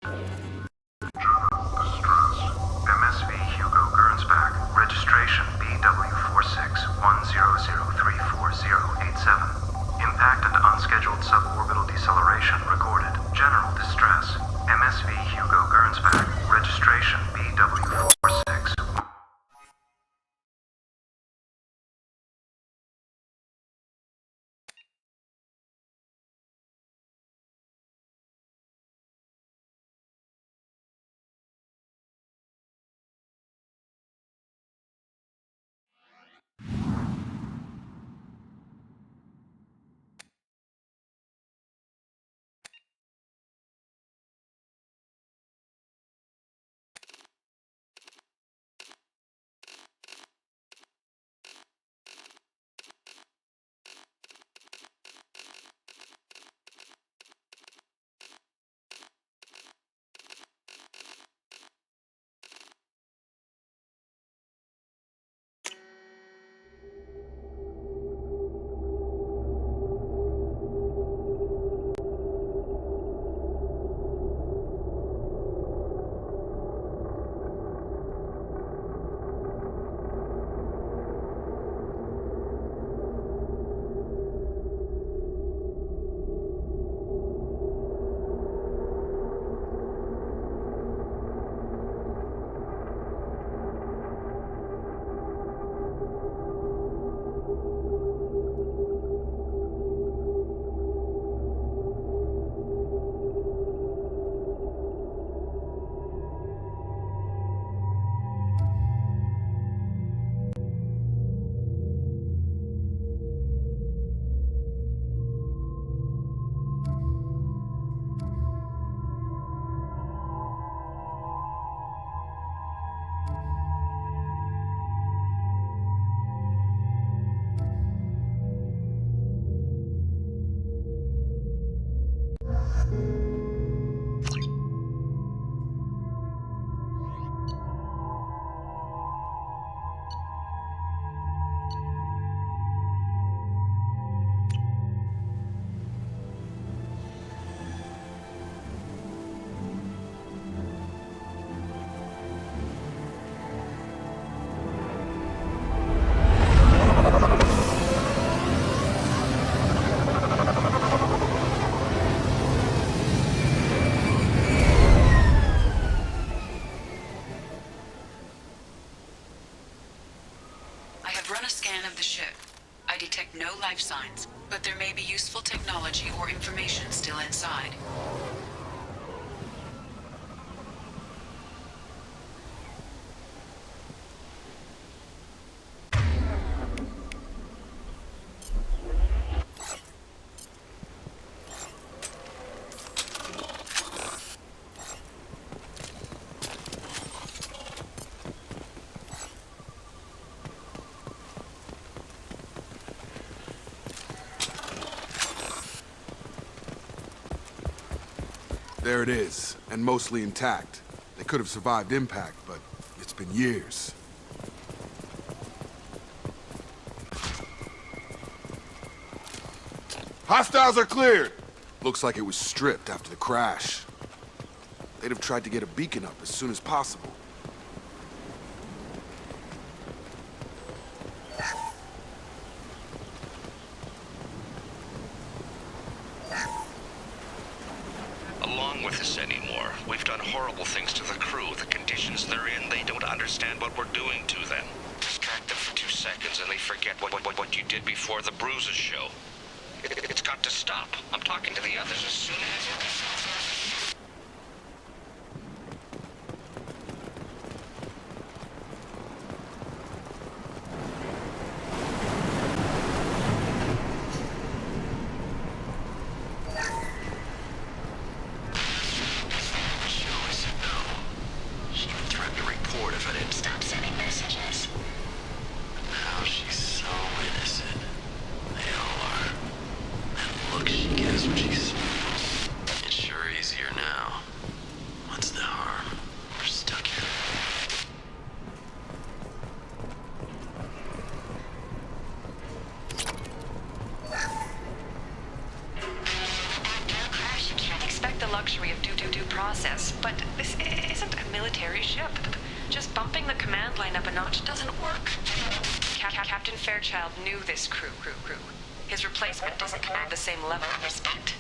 MSV Hugo Gernsback, registration BW4610034087. Impact and unscheduled suborbital deceleration recorded. General distress. MSV Hugo Gernsback, registration BW46. Run a scan of the ship. I detect no life signs, but there may be useful technology or information still inside. There it is, and mostly intact. They could have survived impact, but it's been years. Hostiles are cleared! Looks like it was stripped after the crash. They'd have tried to get a beacon up as soon as possible. Along with this anymore. We've done horrible things to the crew. The conditions they're in, they don't understand what we're doing to them. Distract them for 2 seconds and they forget what you did before the bruises show. It's got to stop. I'm talking to the others as soon as... She gets what she smells. luxury of due process, but this isn't a military ship. Just bumping the command line up a notch doesn't work. Captain Fairchild knew this crew. His replacement doesn't command the same level of respect.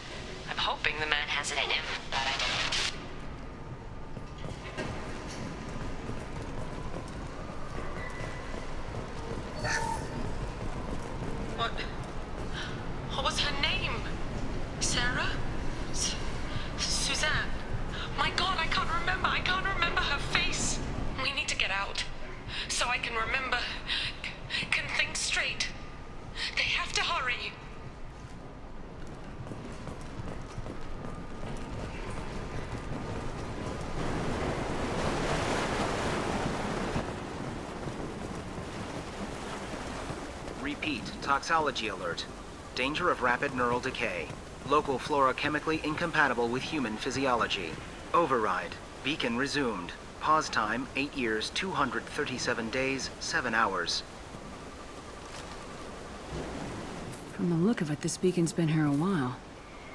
I'm hoping the man has it in him, but I don't. What was her name? Sarah? Suzanne? My God, I can't remember her face. We need to get out. So I can remember, can think straight. They have to hurry. Repeat, toxology alert. Danger of rapid neural decay. Local flora chemically incompatible with human physiology. Override. Beacon resumed. Pause time 8 years, 237 days, 7 hours. From the look of it, this beacon's been here a while.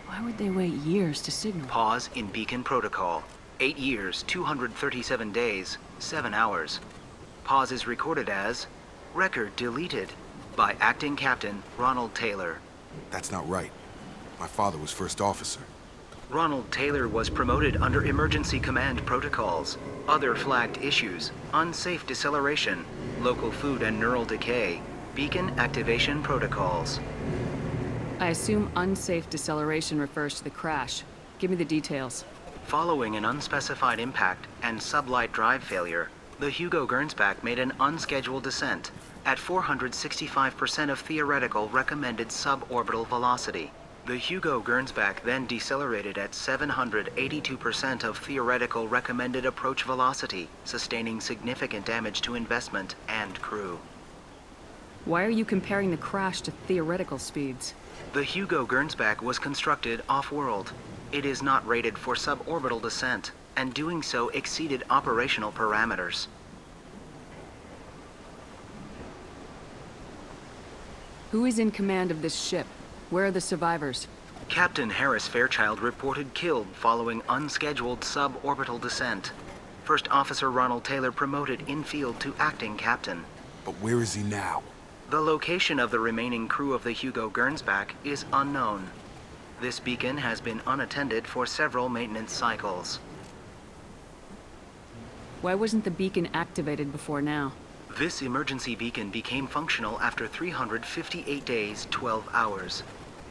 Why would they wait years to signal? Pause in beacon protocol. 8 years, 237 days, 7 hours. Pause is recorded as record deleted by Acting Captain Ronald Taylor. That's not right. My father was first officer. Ronald Taylor was promoted under emergency command protocols. Other flagged issues: unsafe deceleration, local food and neural decay, beacon activation protocols. I assume unsafe deceleration refers to the crash. Give me the details. Following an unspecified impact and sublight drive failure, the Hugo Gernsback made an unscheduled descent at 465% of theoretical recommended suborbital velocity. The Hugo Gernsback then decelerated at 782% of theoretical recommended approach velocity, sustaining significant damage to investment and crew. Why are you comparing the crash to theoretical speeds? The Hugo Gernsback was constructed off-world. It is not rated for suborbital descent, and doing so exceeded operational parameters. Who is in command of this ship? Where are the survivors? Captain Harris Fairchild reported killed following unscheduled suborbital descent. First Officer Ronald Taylor promoted in-field to acting captain. But where is he now? The location of the remaining crew of the Hugo Gernsback is unknown. This beacon has been unattended for several maintenance cycles. Why wasn't the beacon activated before now? This emergency beacon became functional after 358 days, 12 hours,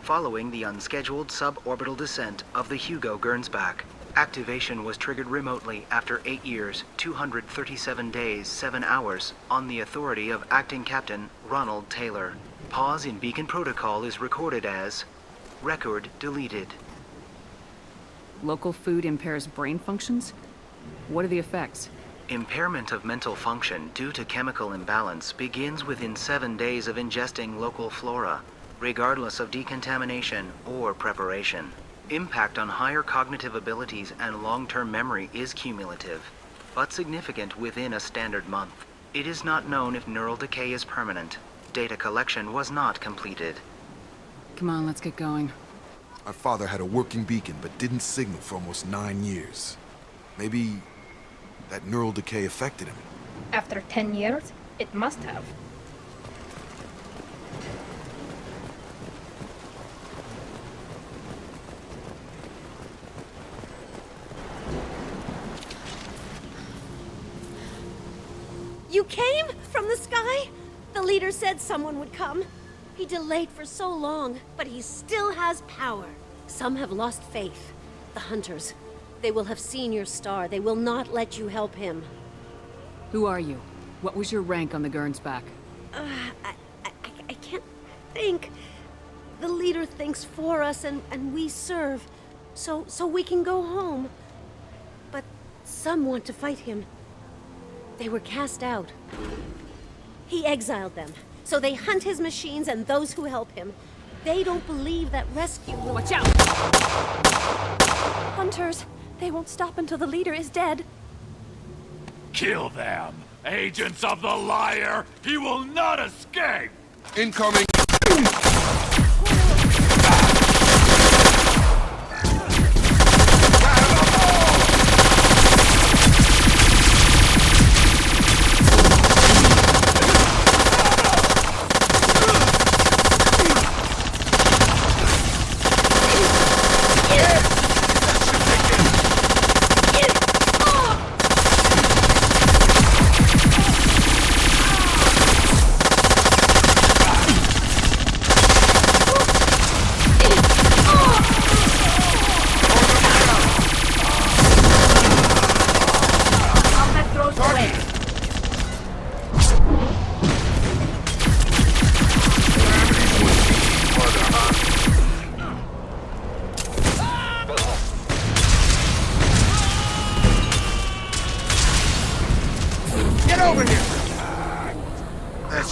following the unscheduled suborbital descent of the Hugo Gernsback. Activation was triggered remotely after 8 years, 237 days, 7 hours, on the authority of Acting Captain Ronald Taylor. Pause in beacon protocol is recorded as record deleted. Local food impairs brain functions? What are the effects? Impairment of mental function due to chemical imbalance begins within 7 days of ingesting local flora, regardless of decontamination or preparation. Impact on higher cognitive abilities and long-term memory is cumulative, but significant within a standard month. It is not known if neural decay is permanent. Data collection was not completed. Come on, let's get going. My father had a working beacon, but didn't signal for almost 9 years. Maybe that neural decay affected him. After 10 years, it must have. You came from the sky? The leader said someone would come. He delayed for so long, but he still has power. Some have lost faith. The hunters. They will have seen your star. They will not let you help him. Who are you? What was your rank on the Gernsback? I can't think. The leader thinks for us and we serve. So we can go home. But some want to fight him. They were cast out. He exiled them. So they hunt his machines and those who help him. They don't believe that rescue will— Watch out! Hunters! They won't stop until the leader is dead. Kill them! Agents of the liar! He will not escape! Incoming!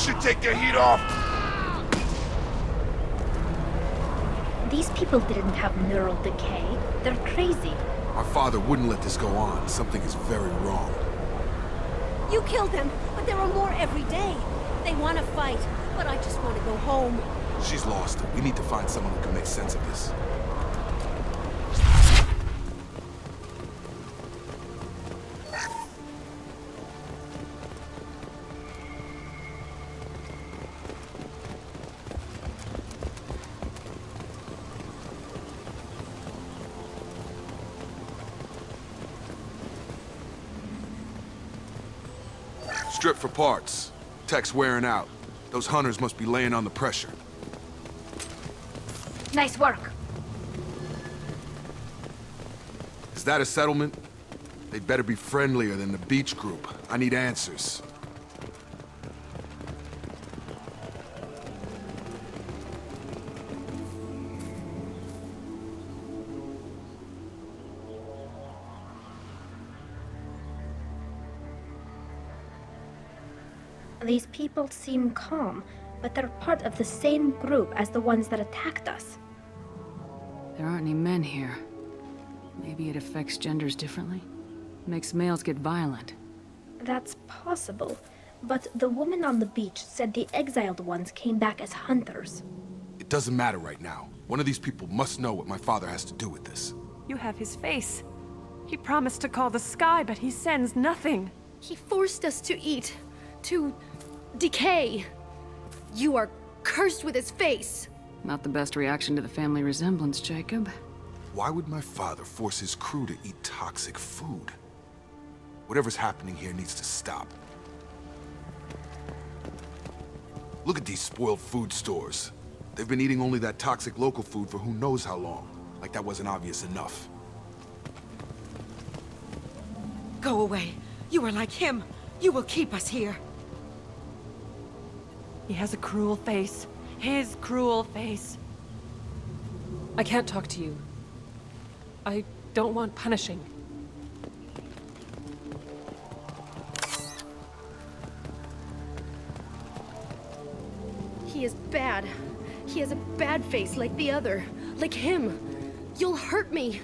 should take the heat off! These people didn't have neural decay. They're crazy. My father wouldn't let this go on. Something is very wrong. You killed them, but there are more every day. They want to fight, but I just want to go home. She's lost it. We need to find someone who can make sense of this. Strip for parts. Tech's wearing out. Those hunters must be laying on the pressure. Nice work. Is that a settlement? They'd better be friendlier than the beach group. I need answers. These people seem calm, but they're part of the same group as the ones that attacked us. There aren't any men here. Maybe it affects genders differently? Makes males get violent. That's possible, but the woman on the beach said the exiled ones came back as hunters. It doesn't matter right now. One of these people must know what my father has to do with this. You have his face. He promised to call the sky, but he sends nothing. He forced us to eat, to decay. You are cursed with his face. Not the best reaction to the family resemblance, Jacob. Why would my father force his crew to eat toxic food? Whatever's happening here needs to stop. Look at these spoiled food stores. They've been eating only that toxic local food for who knows how long. Like that wasn't obvious enough. Go away. You are like him. You will keep us here. He has a cruel face. His cruel face. I can't talk to you. I don't want punishing. He is bad. He has a bad face like the other. Like him. You'll hurt me.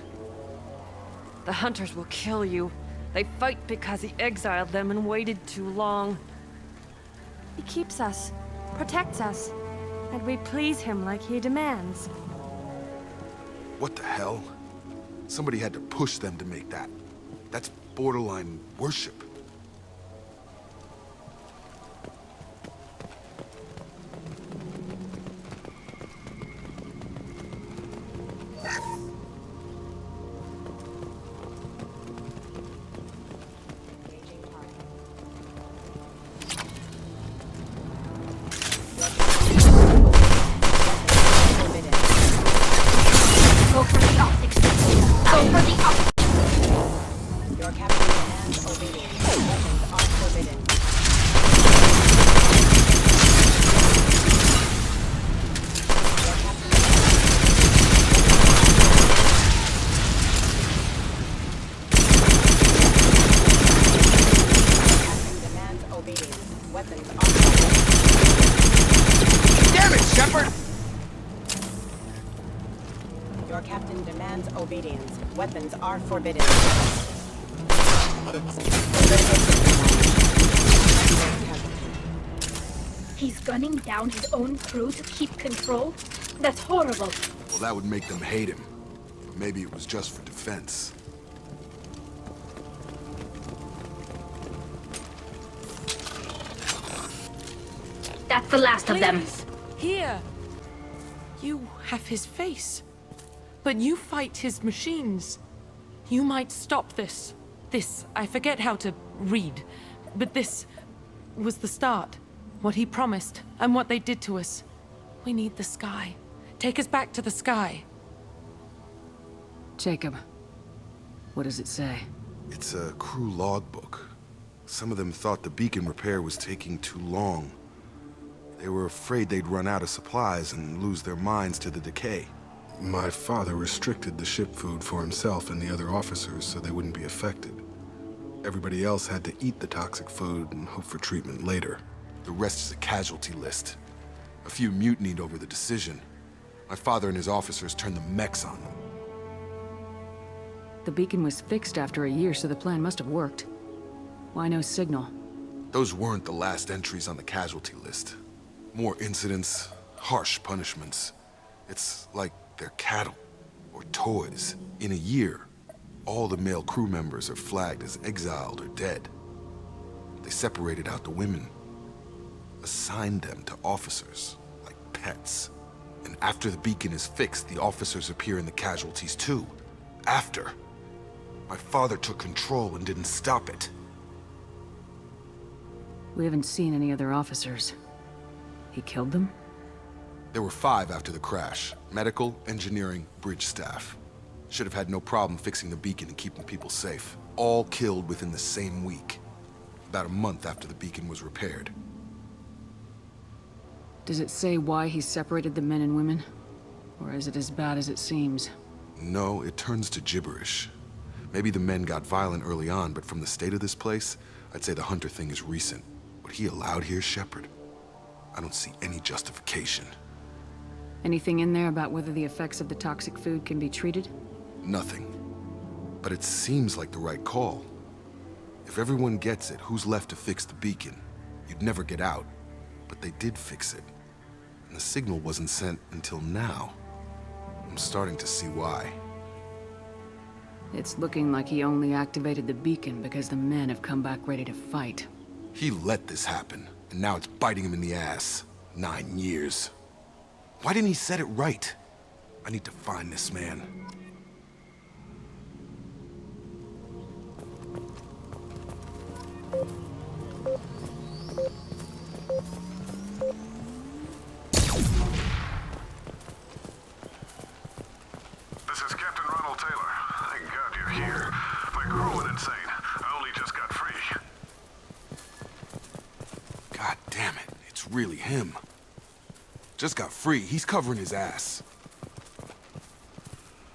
The hunters will kill you. They fight because he exiled them and waited too long. He keeps us, protects us, and we please him like he demands. What the hell? Somebody had to push them to make that. That's borderline worship. Go for the optics. Go for the optics. Your captain demands obedience. Weapons are forbidden. Your captain demands obedience. Weapons are forbidden. He's gunning down his own crew to keep control? That's horrible. Well, that would make them hate him. But maybe it was just for defense. That's the last of them. Here! You have his face. But you fight his machines. You might stop this. This, I forget how to read. But this was the start. What he promised, and what they did to us. We need the sky. Take us back to the sky. Jacob, what does it say? It's a crew logbook. Some of them thought the beacon repair was taking too long. They were afraid they'd run out of supplies and lose their minds to the decay. My father restricted the ship food for himself and the other officers so they wouldn't be affected. Everybody else had to eat the toxic food and hope for treatment later. The rest is a casualty list. A few mutinied over the decision. My father and his officers turned the mechs on them. The beacon was fixed after a year, so the plan must have worked. Why no signal? Those weren't the last entries on the casualty list. More incidents, harsh punishments. It's like they're cattle, or toys. In a year, all the male crew members are flagged as exiled or dead. They separated out the women, assigned them to officers, like pets. And after the beacon is fixed, the officers appear in the casualties too. After. My father took control and didn't stop it. We haven't seen any other officers. He killed them? There were 5 after the crash. Medical, engineering, bridge staff. Should have had no problem fixing the beacon and keeping people safe. All killed within the same week. About a month after the beacon was repaired. Does it say why he separated the men and women? Or is it as bad as it seems? No, it turns to gibberish. Maybe the men got violent early on, but from the state of this place, I'd say the Hunter thing is recent. What he allowed here, Shepard, I don't see any justification. Anything in there about whether the effects of the toxic food can be treated? Nothing. But it seems like the right call. If everyone gets it, who's left to fix the beacon? You'd never get out. But they did fix it. And the signal wasn't sent until now. I'm starting to see why. It's looking like he only activated the beacon because the men have come back ready to fight. He let this happen, and now it's biting him in the ass. 9 years. Why didn't he set it right? I need to find this man. This is Captain Ronald Taylor. Thank God you're here. My crew went insane. I only just got free. God damn it, it's really him. Just got free, he's covering his ass.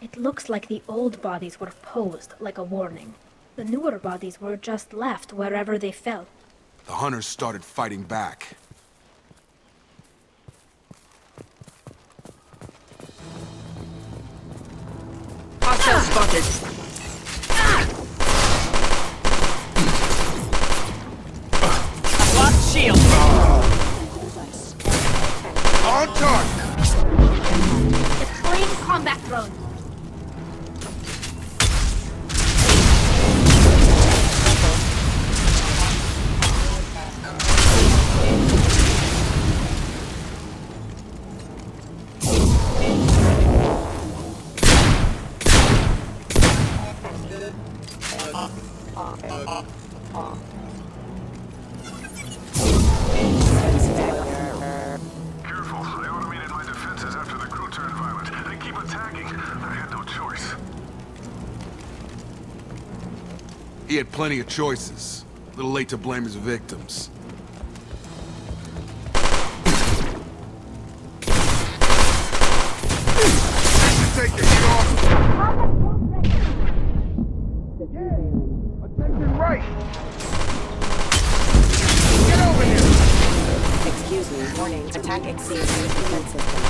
It looks like the old bodies were posed like a warning. The newer bodies were just left wherever they fell. The hunters started fighting back. Hostile spotted. Locked shield. On target! Deploying combat drone. Careful. I automated my defenses after the crew turned violent. They keep attacking. I had no choice. He had plenty of choices. A little late to blame his victims. Take the heat off! Attention right! Get over here! Excuse me, warning. Attack exceeds defense systems.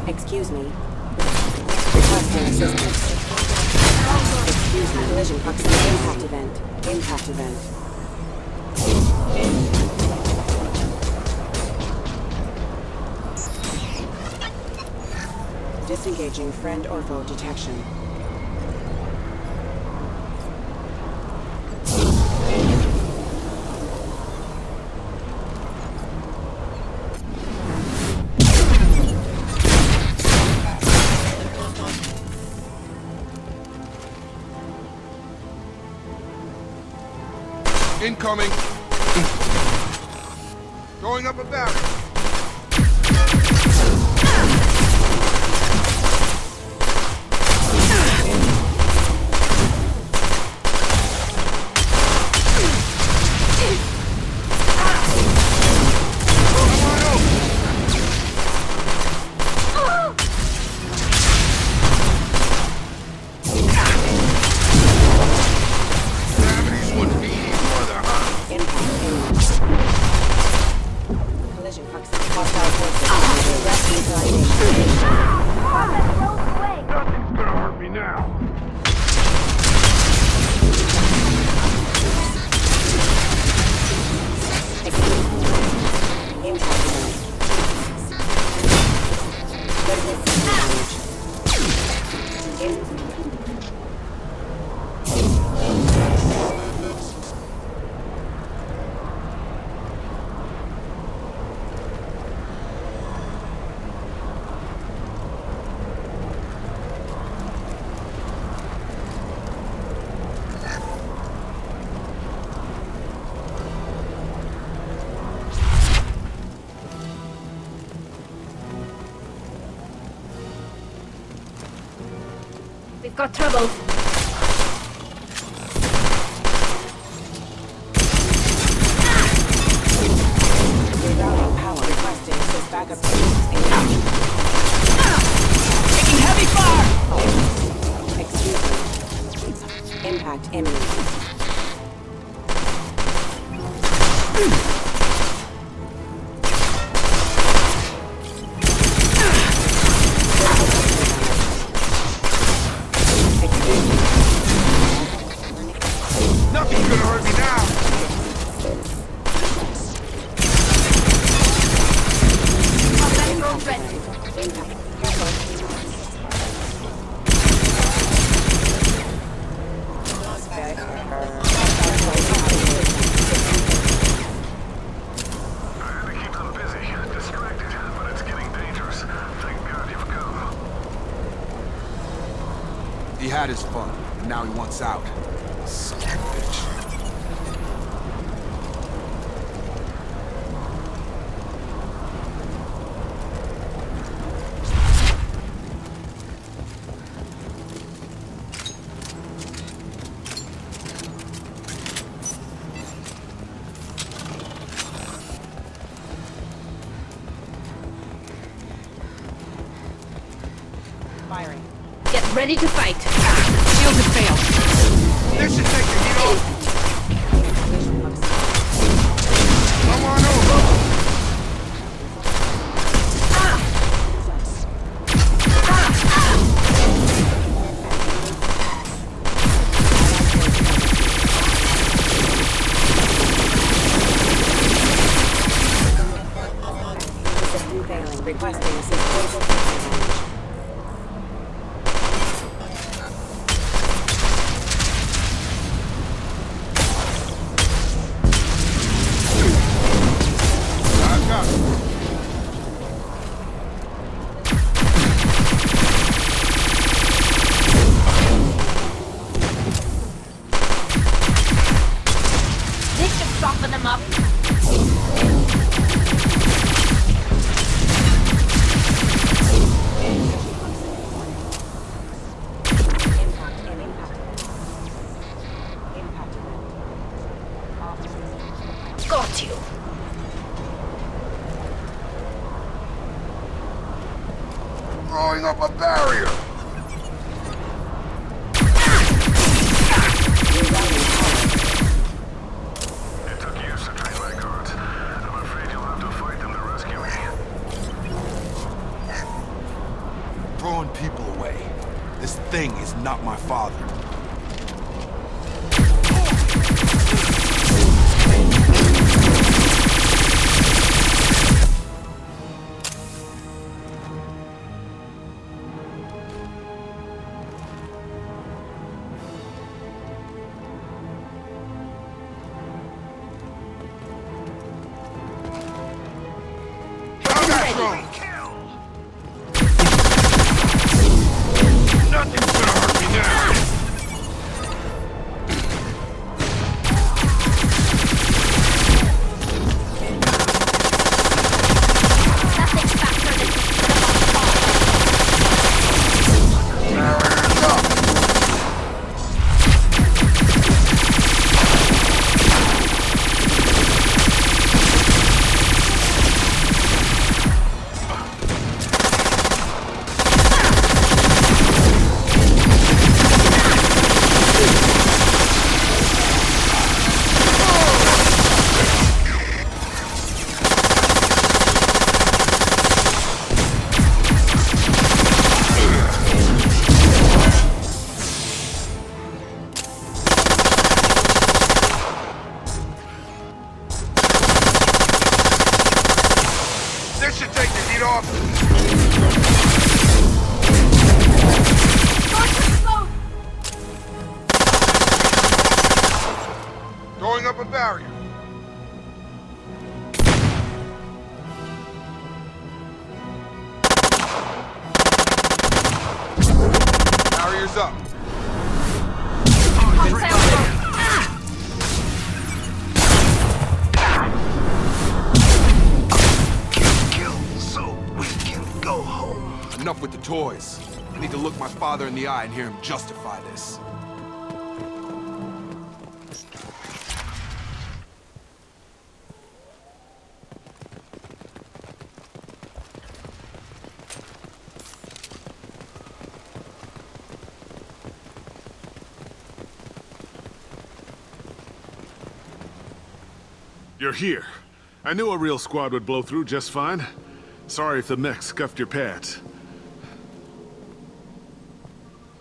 Excuse me. Requesting assistance. Excuse me. Collision proximity impact event. Impact event. Disengaging friend or foe detection. Incoming! Going up a barrel! We've got trouble. Rerouting power requesting assist backup systems engaged. Taking heavy fire! Excuse me. Impact imminent. Nothing's gonna hurt me now! He had his fun, and now he wants out. Son of a bitch. Firing. Get ready to fight. Shields have failed. This should take the heat off! Come on over! System failing. Requesting assist. This should soften them up. Got you. Throwing up a barrier! It took years to train Vanguards. I'm afraid you'll have to fight them to rescue me. Throwing people away. This thing is not my father. Nothing's gonna hurt me now! Nothing's faster than Barriers up! This should take the heat off! Throwing up a barrier. Barrier's up. Kill so we can go home. Enough with the toys. I need to look my father in the eye and hear him justify this. You're here. I knew a real squad would blow through just fine. Sorry if the mech scuffed your pads.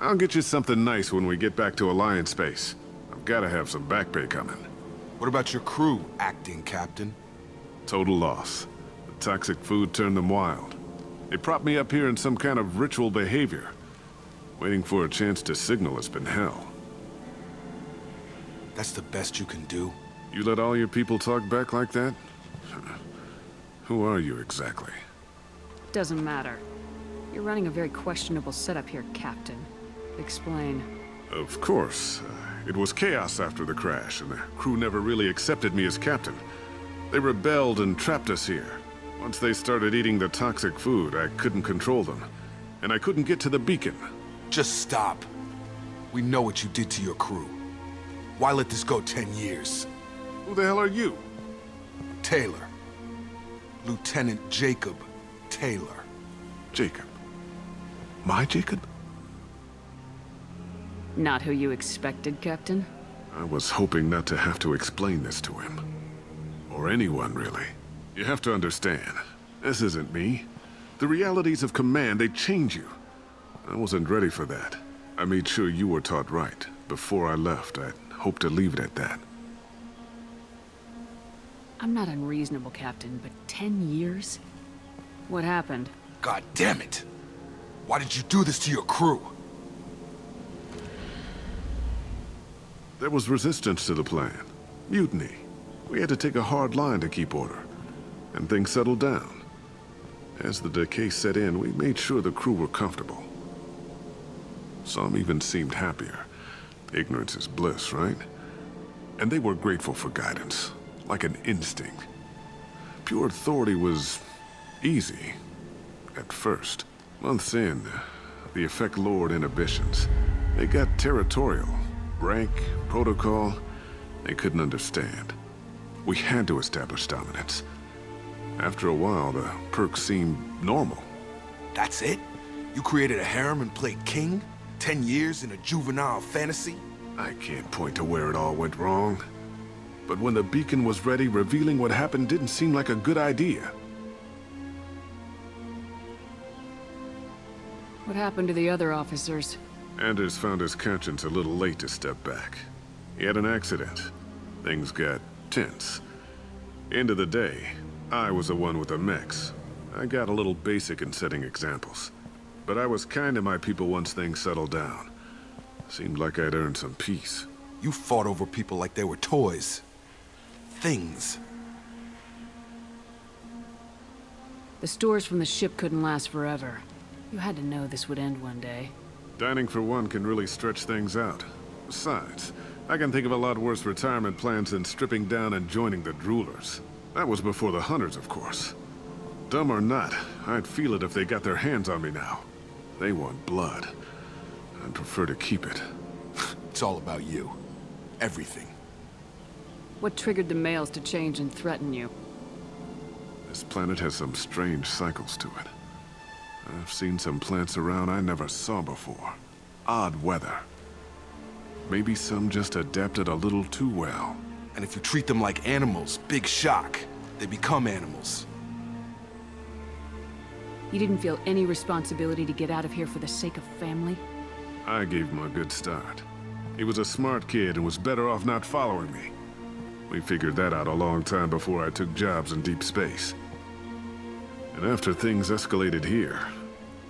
I'll get you something nice when we get back to Alliance Base. I've gotta have some back pay coming. What about your crew, acting captain? Total loss. The toxic food turned them wild. They propped me up here in some kind of ritual behavior. Waiting for a chance to signal has been hell. That's the best you can do? You let all your people talk back like that? Who are you exactly? Doesn't matter. You're running a very questionable setup here, Captain. Explain. Of course. It was chaos after the crash, and the crew never really accepted me as captain. They rebelled and trapped us here. Once they started eating the toxic food, I couldn't control them. And I couldn't get to the beacon. Just stop. We know what you did to your crew. Why let this go 10 years? Who the hell are you? Taylor. Lieutenant Jacob Taylor. Jacob? My Jacob? Not who you expected, Captain? I was hoping not to have to explain this to him. Or anyone, really. You have to understand, this isn't me. The realities of command, they change you. I wasn't ready for that. I made sure you were taught right. Before I left, I'd hoped to leave it at that. I'm not unreasonable, Captain, but 10 years? What happened? God damn it! Why did you do this to your crew? There was resistance to the plan. Mutiny. We had to take a hard line to keep order. And things settled down. As the decay set in, we made sure the crew were comfortable. Some even seemed happier. Ignorance is bliss, right? And they were grateful for guidance. Like an instinct. Pure authority was easy. At first. Months in, the effect lowered inhibitions. They got territorial. Rank, protocol, they couldn't understand. We had to establish dominance. After a while, the perks seemed normal. That's it? You created a harem and played king? 10 years in a juvenile fantasy? I can't point to where it all went wrong. But when the beacon was ready, revealing what happened didn't seem like a good idea. What happened to the other officers? Anders found his conscience a little late to step back. He had an accident. Things got tense. End of the day, I was the one with the mechs. I got a little basic in setting examples. But I was kind to my people once things settled down. Seemed like I'd earned some peace. You fought over people like they were toys. Things. The stores from the ship couldn't last forever. You had to know this would end one day. Dining for one can really stretch things out. Besides, I can think of a lot worse retirement plans than stripping down and joining the droolers. That was before the hunters, of course. Dumb or not, I'd feel it if they got their hands on me now. They want blood. I'd prefer to keep it. It's all about you. Everything. What triggered the males to change and threaten you? This planet has some strange cycles to it. I've seen some plants around I never saw before. Odd weather. Maybe some just adapted a little too well. And if you treat them like animals, big shock. They become animals. You didn't feel any responsibility to get out of here for the sake of family? I gave him a good start. He was a smart kid and was better off not following me. We figured that out a long time before I took jobs in deep space. And after things escalated here,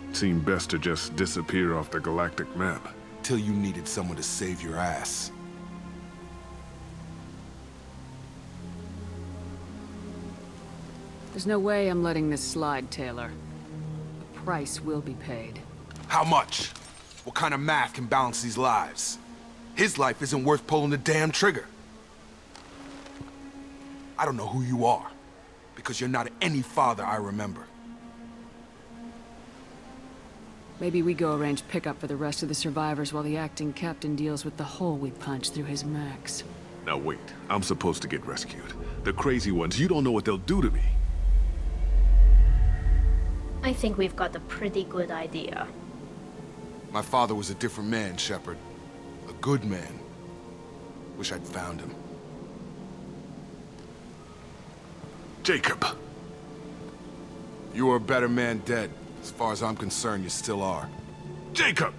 it seemed best to just disappear off the galactic map. Till you needed someone to save your ass. There's no way I'm letting this slide, Taylor. The price will be paid. How much? What kind of math can balance these lives? His life isn't worth pulling the damn trigger. I don't know who you are, because you're not any father I remember. Maybe we go arrange pickup for the rest of the survivors while the acting captain deals with the hole we punched through his max. Now wait, I'm supposed to get rescued. The crazy ones, you don't know what they'll do to me. I think we've got a pretty good idea. My father was a different man, Shepard. A good man. Wish I'd found him. Jacob! You were a better man dead. As far as I'm concerned, you still are. Jacob!